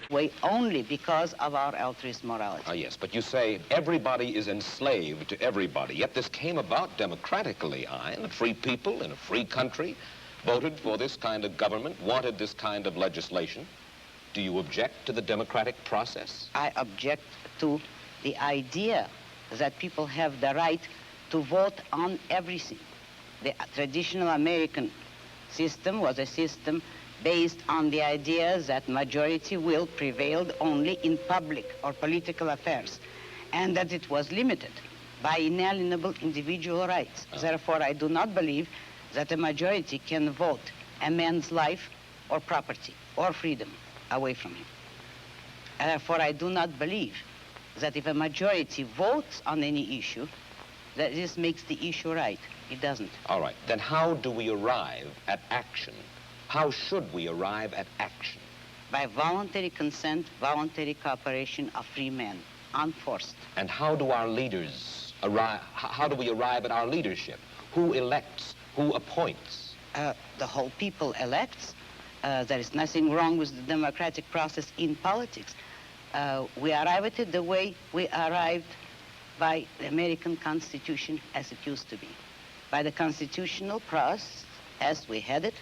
way only because of our altruist morality. Ah, yes, but you say everybody is enslaved to everybody, yet this came about democratically, Ayn. Free people in a free country voted for this kind of government, wanted this kind of legislation. Do you object to the democratic process? I object to the idea that people have the right to vote on everything. The traditional American system was a system based on the idea that majority will prevailed only in public or political affairs, and that it was limited by inalienable individual rights. Therefore, I do not believe that a majority can vote a man's life or property or freedom away from him. Therefore, I do not believe that if a majority votes on any issue, that this makes the issue right. It doesn't. All right. Then how do we arrive at action? How should we arrive at action? By voluntary consent, voluntary cooperation of free men, unforced. And how do our leaders arrive? How do we arrive at our leadership? Who elects? Who appoints? The whole people elects. There is nothing wrong with the democratic process in politics. We arrive at it the way we arrived by the American Constitution as it used to be. By the constitutional process as we had it,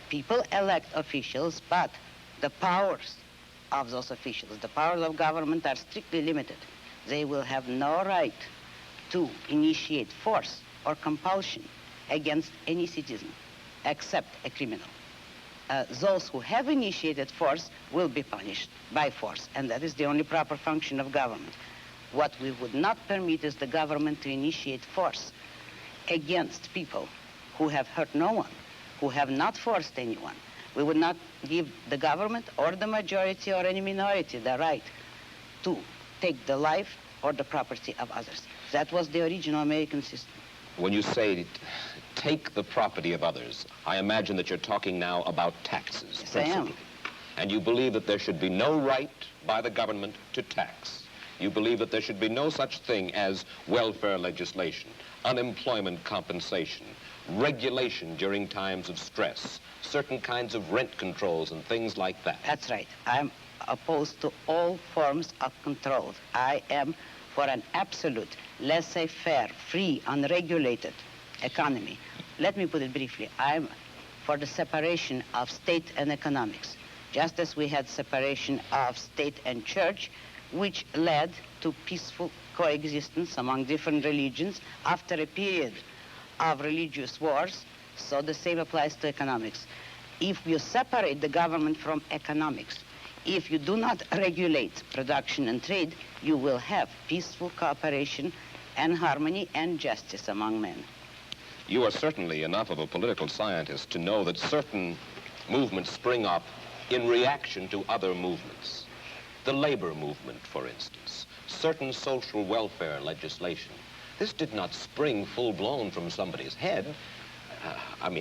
people elect officials, but the powers of those officials, the powers of government are strictly limited. They will have no right to initiate force or compulsion against any citizen except a criminal. Those who have initiated force will be punished by force, and that is the only proper function of government. What we would not permit is the government to initiate force against people who have hurt no one, who have not forced anyone. We would not give the government or the majority or any minority the right to take the life or the property of others. That was the original American system. When you say take the property of others, I imagine that you're talking now about taxes. Yes, I am. And you believe that there should be no right by the government to tax. You believe that there should be no such thing as welfare legislation, unemployment compensation, regulation during times of stress, certain kinds of rent controls and things like that. That's right. I'm opposed to all forms of control. I am for an absolute, laissez-faire, free, unregulated economy. Let me put it briefly. I'm for the separation of state and economics, just as we had separation of state and church, which led to peaceful coexistence among different religions after a period of religious wars. So the same applies to economics. If you separate the government from economics, if you do not regulate production and trade, you will have peaceful cooperation and harmony and justice among men. You are certainly enough of a political scientist to know that certain movements spring up in reaction to other movements. The labor movement, for instance, certain social welfare legislation. This did not spring full-blown from somebody's head,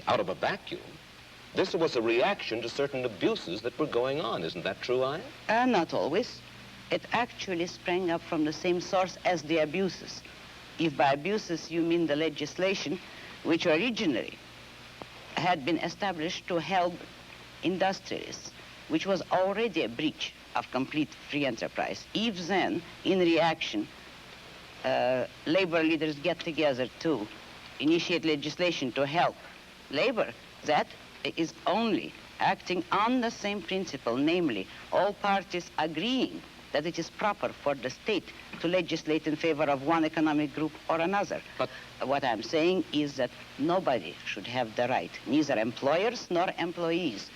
out of a vacuum. This was a reaction to certain abuses that were going on. Isn't that true, Ayn? Not always. It actually sprang up from the same source as the abuses. If by abuses you mean the legislation, which originally had been established to help industrialists, which was already a breach of complete free enterprise. If then, in reaction, labor leaders get together to initiate legislation to help labor, that is only acting on the same principle, namely, all parties agreeing that it is proper for the state to legislate in favor of one economic group or another. But what I'm saying is that nobody should have the right, neither employers nor employees,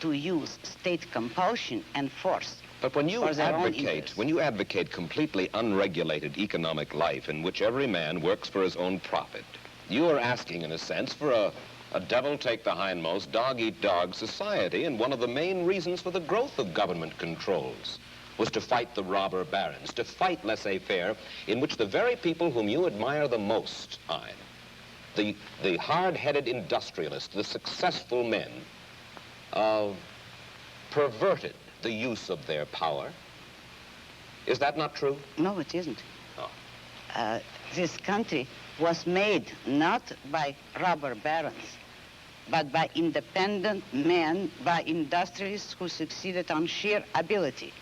to use state compulsion and force. But when you advocate completely unregulated economic life in which every man works for his own profit, you are asking, in a sense, for a devil-take-the-hindmost, dog-eat-dog society, and one of the main reasons for the growth of government controls was to fight the robber barons, to fight laissez-faire, in which the very people whom you admire the most, Ayn, the hard-headed industrialists, the successful men, perverted the use of their power. Is that not true? No, it isn't. Oh. This country was made not by robber barons, but by independent men, by industrialists who succeeded on sheer ability.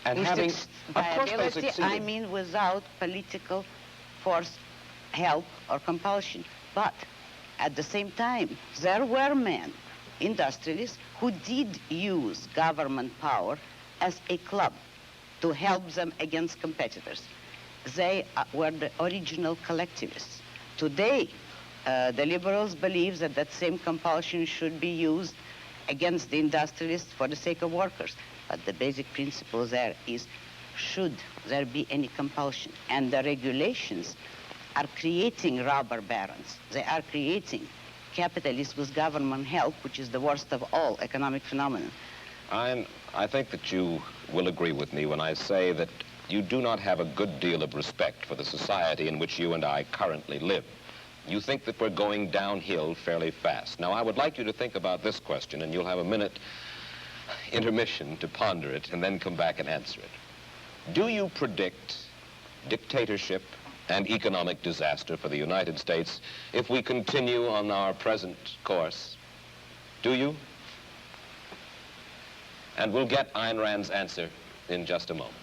And Who having, suc- of by course they ability, succeeded. I mean without political force, help, or compulsion. But at the same time, there were men, industrialists, who did use government power as a club to help them against competitors. They were the original collectivists. Today, the liberals believe that that same compulsion should be used against the industrialists for the sake of workers. But the basic principle there is, should there be any compulsion? And the regulations are creating robber barons. They are creating capitalists with government help, which is the worst of all economic phenomena. I think that you will agree with me when I say that you do not have a good deal of respect for the society in which you and I currently live. You think that we're going downhill fairly fast. Now, I would like you to think about this question, and you'll have a minute intermission to ponder it and then come back and answer it. Do you predict dictatorship and economic disaster for the United States if we continue on our present course? Do you? And we'll get Ayn Rand's answer in just a moment.